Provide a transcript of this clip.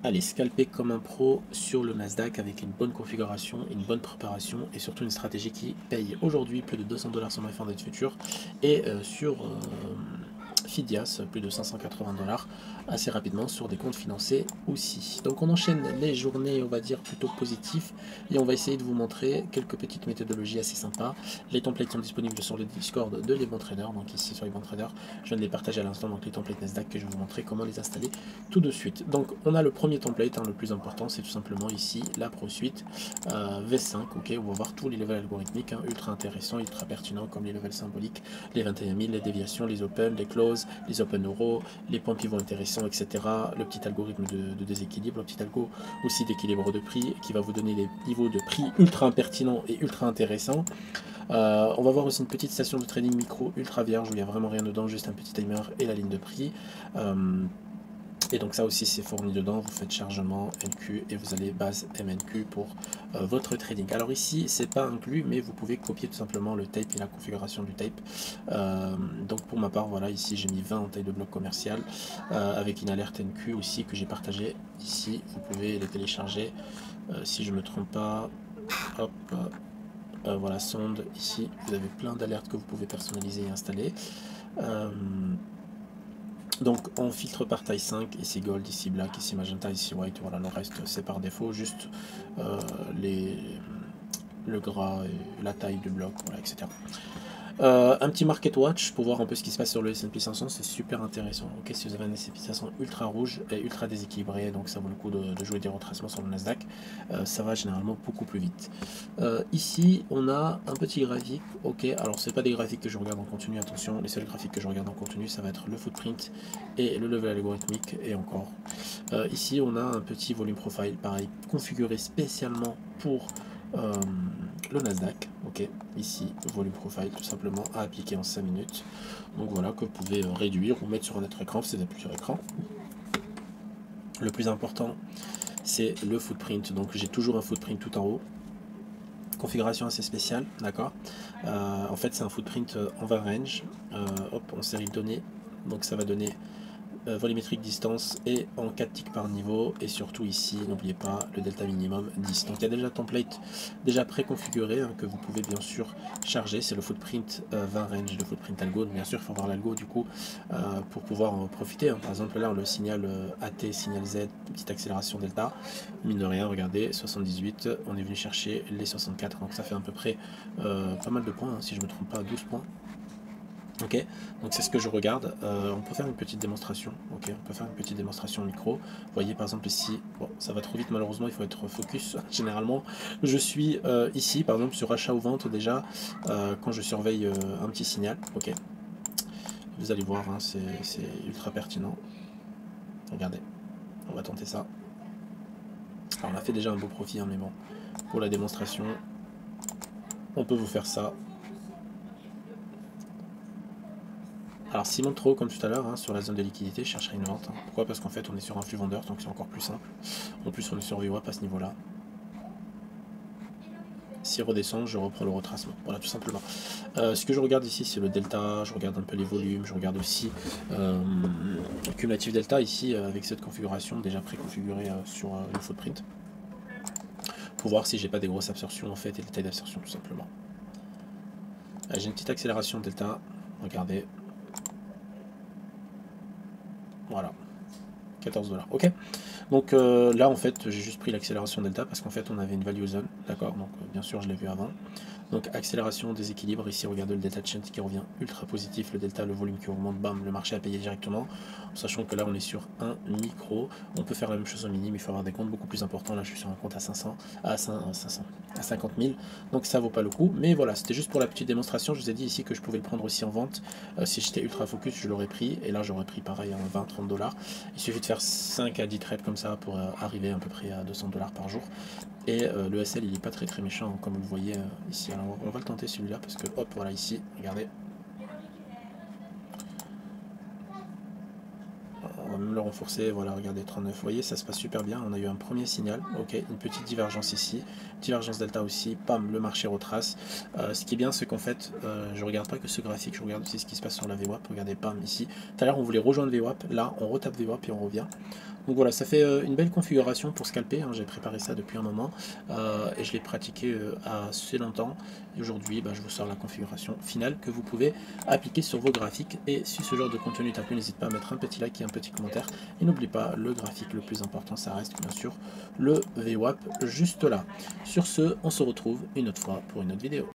Allez, scalper comme un pro sur le Nasdaq avec une bonne configuration, une bonne préparation et surtout une stratégie qui paye. Aujourd'hui, plus de 200 $ sur MyFunded Future et sur Fidias, plus de 580 $ assez rapidement sur des comptes financés aussi. Donc on enchaîne les journées, on va dire, plutôt positives et on va essayer de vous montrer quelques petites méthodologies assez sympas. Les templates sont disponibles sur le Discord de les bons traders, donc ici sur les bons traders, je viens de les partager à l'instant, donc les templates Nasdaq que je vais vous montrer comment les installer tout de suite. Donc on a le premier template, hein, le plus important, c'est tout simplement ici la ProSuite V5, ok, on va voir tous les levels algorithmiques, hein, ultra intéressants, ultra pertinents, comme les levels symboliques, les 21 000, les déviations, les open, les close, les open euros, les points pivots intéressants, etc. Le petit algorithme de déséquilibre, le petit algo aussi d'équilibre de prix, qui va vous donner des niveaux de prix ultra impertinents et ultra intéressants. On va voir aussi une petite station de trading micro ultra vierge où il n'y a vraiment rien dedans, juste un petit timer et la ligne de prix. Et donc ça aussi c'est fourni dedans, vous faites chargement NQ et vous allez base MNQ pour votre trading. Alors ici c'est pas inclus mais vous pouvez copier tout simplement le tape et la configuration du tape. Donc pour ma part voilà, ici j'ai mis 20 en taille de bloc commercial avec une alerte NQ aussi que j'ai partagé ici. Vous pouvez les télécharger si je me trompe pas. Hop, voilà, sonde ici, vous avez plein d'alertes que vous pouvez personnaliser et installer. Donc on filtre par taille 5, ici gold, ici black, ici magenta, ici white, voilà, le reste c'est par défaut, juste le gras et la taille du bloc, voilà, etc. Un petit market watch pour voir un peu ce qui se passe sur le S&P 500, c'est super intéressant. Ok, si vous avez un S&P 500 ultra rouge et ultra déséquilibré, donc ça vaut le coup de jouer des retracements sur le Nasdaq, ça va généralement beaucoup plus vite. Ici, on a un petit graphique. Ok, alors c'est pas des graphiques que je regarde en continu, attention, les seuls graphiques que je regarde en continu, ça va être le footprint et le level algorithmique et encore. Ici, on a un petit volume profile, pareil, configuré spécialement pour le Nasdaq, ok, ici volume profile tout simplement à appliquer en 5 minutes, donc voilà, que vous pouvez réduire ou mettre sur un autre écran, c'est plusieurs écrans. Le plus important c'est le footprint, donc j'ai toujours un footprint tout en haut, configuration assez spéciale, d'accord. En fait c'est un footprint en 20 range, hop, en série de données, donc ça va donner volumétrique distance et en 4 ticks par niveau, et surtout ici n'oubliez pas le delta minimum 10. Donc il y a déjà un template déjà préconfiguré hein, que vous pouvez bien sûr charger, c'est le footprint 20 range, le footprint algo. Bien sûr il faut voir l'algo du coup pour pouvoir en profiter, hein. Par exemple là on le signal AT, signal Z, petite accélération delta, mine de rien regardez 78, on est venu chercher les 64, donc ça fait à peu près pas mal de points, hein, si je me trompe pas, 12 points. Ok, donc c'est ce que je regarde. On peut faire une petite démonstration. Ok, on peut faire une petite démonstration micro. Vous voyez par exemple ici, bon, ça va trop vite malheureusement, il faut être focus. Généralement, je suis ici par exemple sur achat ou vente déjà quand je surveille un petit signal. Ok, vous allez voir, hein, c'est ultra pertinent. Regardez, on va tenter ça. Alors on a fait déjà un beau profit, hein, mais bon, pour la démonstration, on peut vous faire ça. Alors s'il monte trop haut comme tout à l'heure, hein, sur la zone de liquidité, je chercherai une vente. Hein. Pourquoi? Parce qu'en fait on est sur un flux vendeur, donc c'est encore plus simple. En plus on est sur VWAP à ce niveau-là. S'il redescend, je reprends le retracement. Voilà, tout simplement. Ce que je regarde ici, c'est le delta, je regarde un peu les volumes, je regarde aussi le cumulatif delta ici, avec cette configuration déjà préconfigurée sur le footprint. Pour voir si j'ai pas des grosses absorptions en fait, et des tailles d'absorption tout simplement. J'ai une petite accélération delta, regardez. Voilà, 14 $. Ok, donc là en fait j'ai juste pris l'accélération delta parce qu'en fait on avait une value zone, d'accord, donc bien sûr je l'ai vu avant. Donc accélération, déséquilibre, ici regardez le delta chant qui revient ultra positif, le delta, le volume qui augmente, bam, le marché a payé directement, sachant que là on est sur un micro, on peut faire la même chose au mini, mais il faut avoir des comptes beaucoup plus importants. Là je suis sur un compte à 500, à 50 000, donc ça vaut pas le coup, mais voilà, c'était juste pour la petite démonstration. Je vous ai dit ici que je pouvais le prendre aussi en vente, si j'étais ultra focus je l'aurais pris, et là j'aurais pris pareil à 20-30 $. Il suffit de faire 5 à 10 trades comme ça pour arriver à peu près à 200 $ par jour. Et le SL il est pas très méchant, hein, comme vous le voyez ici. Alors on va le tenter celui-là parce que hop, voilà ici, regardez. On va même le renforcer, voilà, regardez 39, vous voyez ça se passe super bien. On a eu un premier signal, ok, une petite divergence ici, divergence delta aussi, pam, le marché retrace. Ce qui est bien c'est qu'en fait je regarde pas que ce graphique, je regarde aussi ce qui se passe sur la VWAP. Regardez, pam, ici, tout à l'heure on voulait rejoindre VWAP, là on retape VWAP et on revient. Donc voilà, ça fait une belle configuration pour scalper, hein. J'ai préparé ça depuis un moment et je l'ai pratiqué assez longtemps. Et aujourd'hui, bah, je vous sors la configuration finale que vous pouvez appliquer sur vos graphiques. Et si ce genre de contenu t'a plu, n'hésite pas à mettre un petit like et un petit commentaire. Et n'oublie pas, le graphique le plus important, ça reste bien sûr le VWAP juste là. Sur ce, on se retrouve une autre fois pour une autre vidéo.